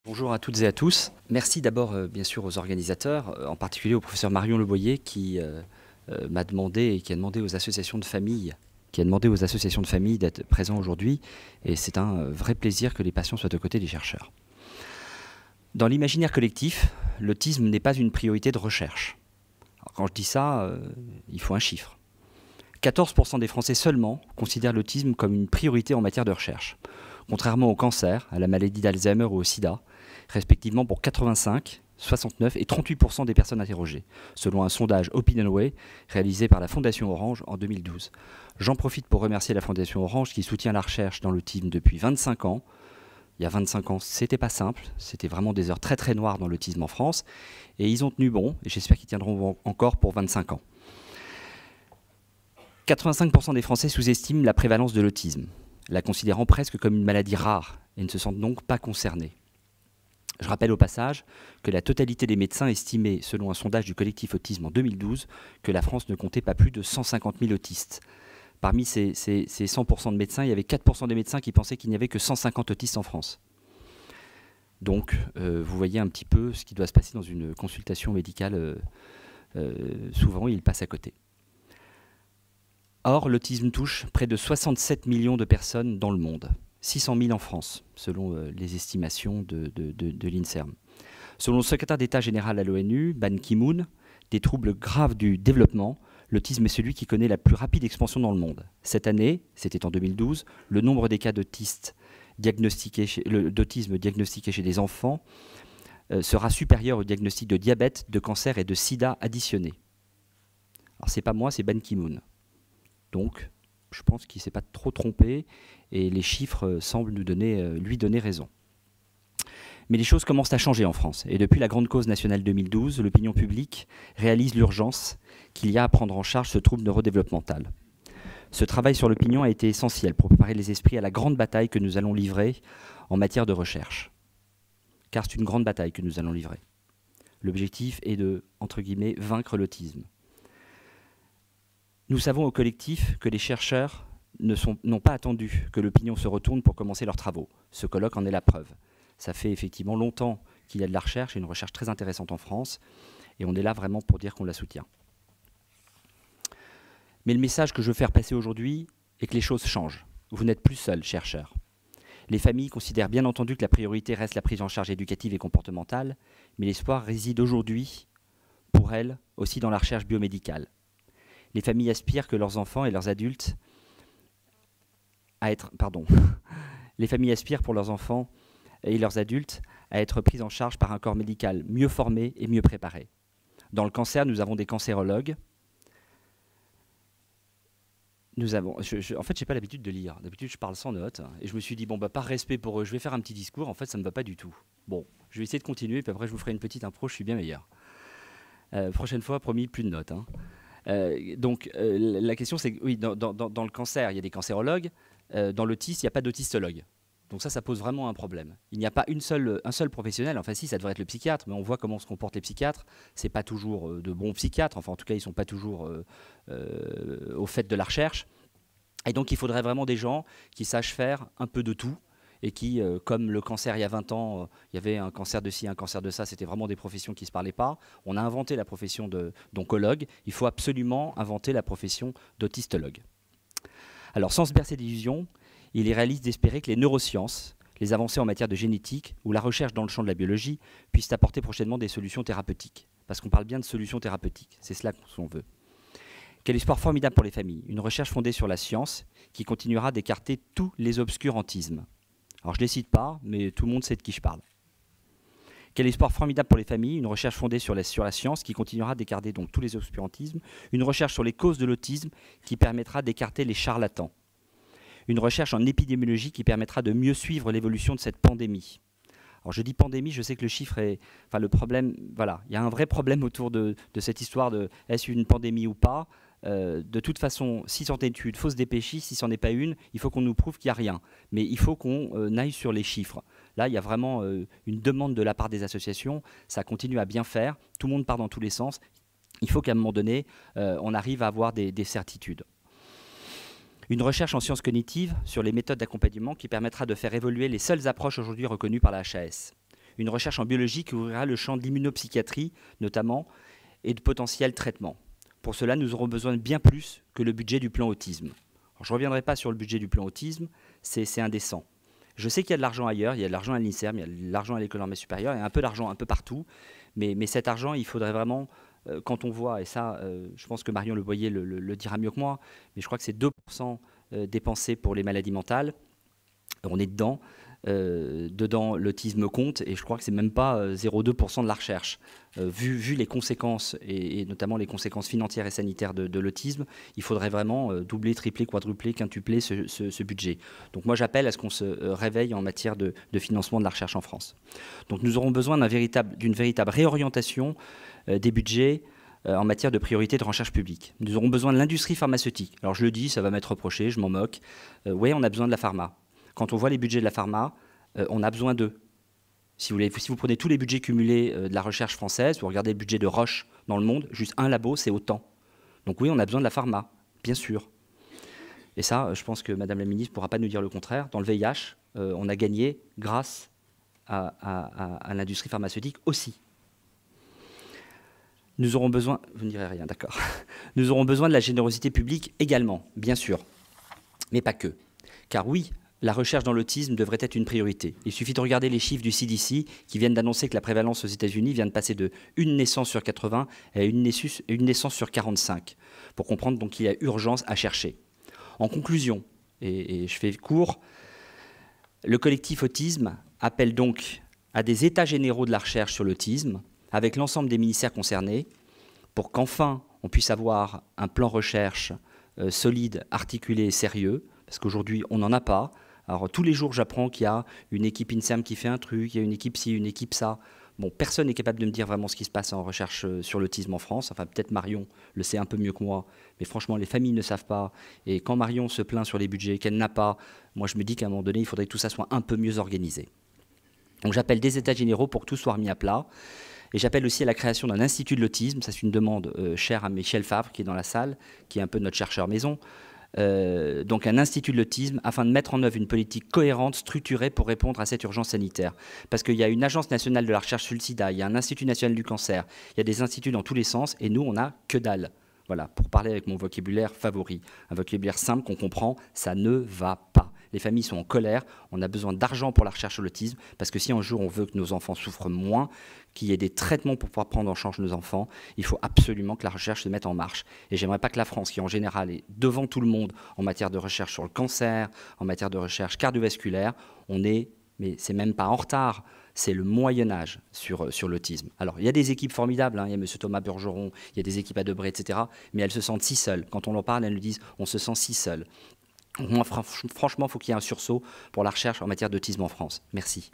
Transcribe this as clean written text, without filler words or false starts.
Bonjour à toutes et à tous. Merci d'abord bien sûr aux organisateurs, en particulier au professeur Marion Leboyer qui m'a demandé et qui a demandé aux associations de familles d'être présents aujourd'hui. Et c'est un vrai plaisir que les patients soient aux côtés des chercheurs. Dans l'imaginaire collectif, l'autisme n'est pas une priorité de recherche. Alors, quand je dis ça, il faut un chiffre. 14% des Français seulement considèrent l'autisme comme une priorité en matière de recherche, contrairement au cancer, à la maladie d'Alzheimer ou au sida, respectivement pour 85, 69 et 38% des personnes interrogées, selon un sondage OpinionWay réalisé par la Fondation Orange en 2012. J'en profite pour remercier la Fondation Orange qui soutient la recherche dans l'autisme depuis 25 ans. Il y a 25 ans, c'était pas simple, c'était vraiment des heures très très noires dans l'autisme en France, et ils ont tenu bon, et j'espère qu'ils tiendront bon encore pour 25 ans. 85% des Français sous-estiment la prévalence de l'autisme, la considérant presque comme une maladie rare, et ne se sentent donc pas concernés. Je rappelle au passage que la totalité des médecins estimait, selon un sondage du collectif Autisme en 2012, que la France ne comptait pas plus de 150 000 autistes. Parmi ces 100% de médecins, il y avait 4% des médecins qui pensaient qu'il n'y avait que 150 autistes en France. Donc, vous voyez un petit peu ce qui doit se passer dans une consultation médicale. Souvent, il passe à côté. Or, l'autisme touche près de 67 millions de personnes dans le monde. 600 000 en France, selon les estimations de l'INSERM. Selon le secrétaire d'État général à l'ONU, Ban Ki-moon, des troubles graves du développement, l'autisme est celui qui connaît la plus rapide expansion dans le monde. Cette année, c'était en 2012, le nombre des cas d'autisme diagnostiqués chez des enfants sera supérieur au diagnostic de diabète, de cancer et de sida additionnés. Alors c'est pas moi, c'est Ban Ki-moon. Donc, je pense qu'il ne s'est pas trop trompé et les chiffres semblent lui donner raison. Mais les choses commencent à changer en France. Et depuis la Grande Cause nationale 2012, l'opinion publique réalise l'urgence qu'il y a à prendre en charge ce trouble neurodéveloppemental. Ce travail sur l'opinion a été essentiel pour préparer les esprits à la grande bataille que nous allons livrer en matière de recherche. Car c'est une grande bataille que nous allons livrer. L'objectif est de, entre guillemets, vaincre l'autisme. Nous savons au collectif que les chercheurs n'ont pas attendu que l'opinion se retourne pour commencer leurs travaux. Ce colloque en est la preuve. Ça fait effectivement longtemps qu'il y a de la recherche, et une recherche très intéressante en France, et on est là vraiment pour dire qu'on la soutient. Mais le message que je veux faire passer aujourd'hui est que les choses changent. Vous n'êtes plus seuls, chercheurs. Les familles considèrent bien entendu que la priorité reste la prise en charge éducative et comportementale, mais l'espoir réside aujourd'hui, pour elles, aussi dans la recherche biomédicale. Les familles aspirent que leurs enfants et leurs adultes Les familles aspirent pour leurs enfants et leurs adultes à être pris en charge par un corps médical mieux formé et mieux préparé. Dans le cancer, nous avons des cancérologues. En fait, je n'ai pas l'habitude de lire. D'habitude, je parle sans notes. Et je me suis dit, bon, par respect pour eux, je vais faire un petit discours. En fait, ça ne me va pas du tout. Bon, je vais essayer de continuer, puis après, je vous ferai une petite impro. Je suis bien meilleur. Prochaine fois, promis, plus de notes. Hein. La question, c'est que oui, dans le cancer, il y a des cancérologues. Dans l'autisme, il n'y a pas d'autistologue. Donc ça pose vraiment un problème. Il n'y a pas un seul professionnel. Enfin si, ça devrait être le psychiatre, mais on voit comment se comportent les psychiatres. Ce n'est pas toujours de bons psychiatres. Enfin en tout cas, ils ne sont pas toujours au fait de la recherche. Et donc il faudrait vraiment des gens qui sachent faire un peu de tout et qui, comme le cancer il y a 20 ans, il y avait un cancer de ci, un cancer de ça, c'était vraiment des professions qui ne se parlaient pas. On a inventé la profession d'oncologue. Il faut absolument inventer la profession d'autistologue. Alors, sans se bercer d'illusions, il est réaliste d'espérer que les neurosciences, les avancées en matière de génétique ou la recherche dans le champ de la biologie puissent apporter prochainement des solutions thérapeutiques. Parce qu'on parle bien de solutions thérapeutiques, c'est cela qu'on veut. Quel espoir formidable pour les familles. Une recherche fondée sur la science qui continuera d'écarter tous les obscurantismes. Alors, je ne les cite pas, mais tout le monde sait de qui je parle. Quel espoir formidable pour les familles, une recherche fondée sur la science qui continuera d'écarter donc tous les obscurantismes, une recherche sur les causes de l'autisme qui permettra d'écarter les charlatans, une recherche en épidémiologie qui permettra de mieux suivre l'évolution de cette pandémie. Alors je dis pandémie, je sais que le chiffre est... Enfin le problème, voilà, il y a un vrai problème autour de cette histoire de est-ce une pandémie ou pas. De toute façon, si c'en est une, il faut se dépêcher. Si c'en est pas une, il faut qu'on nous prouve qu'il n'y a rien. Mais il faut qu'on aille sur les chiffres. Là, il y a vraiment une demande de la part des associations. Ça continue à bien faire. Tout le monde part dans tous les sens. Il faut qu'à un moment donné, on arrive à avoir des certitudes. Une recherche en sciences cognitives sur les méthodes d'accompagnement qui permettra de faire évoluer les seules approches aujourd'hui reconnues par la HAS. une recherche en biologie qui ouvrira le champ de l'immunopsychiatrie notamment et de potentiels traitements. Pour cela, nous aurons besoin de bien plus que le budget du plan autisme. Alors, je ne reviendrai pas sur le budget du plan autisme, c'est indécent. Je sais qu'il y a de l'argent ailleurs, il y a de l'argent à l'INSERM, il y a de l'argent à l'école normale supérieure, il y a un peu d'argent un peu partout, mais cet argent, il faudrait vraiment, quand on voit, et ça, je pense que Marion Le Boyer le dira mieux que moi, mais je crois que c'est 2% dépensés pour les maladies mentales, on est dedans. Dedans, l'autisme compte, et je crois que c'est même pas 0,2% de la recherche. Vu les conséquences, et notamment les conséquences financières et sanitaires de l'autisme, il faudrait vraiment doubler, tripler, quadrupler, quintupler ce budget. Donc moi j'appelle à ce qu'on se réveille en matière de financement de la recherche en France. Donc nous aurons besoin d'une véritable réorientation des budgets en matière de priorité de recherche publique. Nous aurons besoin de l'industrie pharmaceutique. Alors je le dis, ça va m'être reproché, je m'en moque. Oui, on a besoin de la pharma. Quand on voit les budgets de la pharma, on a besoin d'eux. Si vous prenez tous les budgets cumulés de la recherche française, vous regardez le budget de Roche dans le monde, juste un labo, c'est autant. Donc oui, on a besoin de la pharma, bien sûr. Et ça, je pense que Madame la Ministre ne pourra pas nous dire le contraire. Dans le VIH, on a gagné grâce à l'industrie pharmaceutique aussi. Nous aurons besoin... Vous ne direz rien, d'accord. Nous aurons besoin de la générosité publique également, bien sûr. Mais pas que. Car oui, la recherche dans l'autisme devrait être une priorité. Il suffit de regarder les chiffres du CDC qui viennent d'annoncer que la prévalence aux États-Unis vient de passer de 1 naissance sur 80 à une naissance sur 45, pour comprendre donc qu'il y a urgence à chercher. En conclusion, et je fais court, le collectif Autisme appelle donc à des états généraux de la recherche sur l'autisme, avec l'ensemble des ministères concernés, pour qu'enfin on puisse avoir un plan recherche solide, articulé et sérieux, parce qu'aujourd'hui on n'en a pas. Alors tous les jours, j'apprends qu'il y a une équipe INSERM qui fait un truc, il y a une équipe ci, une équipe ça. Bon, personne n'est capable de me dire vraiment ce qui se passe en recherche sur l'autisme en France. Enfin, peut-être Marion le sait un peu mieux que moi, mais franchement, les familles ne savent pas. Et quand Marion se plaint sur les budgets qu'elle n'a pas, moi je me dis qu'à un moment donné, il faudrait que tout ça soit un peu mieux organisé. Donc j'appelle des états généraux pour que tout soit remis à plat. Et j'appelle aussi à la création d'un institut de l'autisme. Ça, c'est une demande chère à Michel Favre, qui est dans la salle, qui est un peu notre chercheur maison. Donc un institut de l'autisme afin de mettre en œuvre une politique cohérente, structurée pour répondre à cette urgence sanitaire. Parce qu'il y a une agence nationale de la recherche sur le sida, il y a un institut national du cancer, il y a des instituts dans tous les sens et nous on n'a que dalle. Voilà, pour parler avec mon vocabulaire favori, un vocabulaire simple qu'on comprend, ça ne va pas. Les familles sont en colère, on a besoin d'argent pour la recherche sur l'autisme, parce que si un jour on veut que nos enfants souffrent moins, qu'il y ait des traitements pour pouvoir prendre en charge nos enfants, il faut absolument que la recherche se mette en marche. Et j'aimerais pas que la France, qui en général est devant tout le monde en matière de recherche sur le cancer, en matière de recherche cardiovasculaire, on est, mais c'est même pas en retard, c'est le Moyen-Âge sur l'autisme. Alors, il y a des équipes formidables, hein, il y a M. Thomas Bergeron, il y a des équipes à Debré, etc., mais elles se sentent si seules. Quand on leur parle, elles nous disent « on se sent si seul ». Moi, franchement, il faut qu'il y ait un sursaut pour la recherche en matière d'autisme en France. Merci.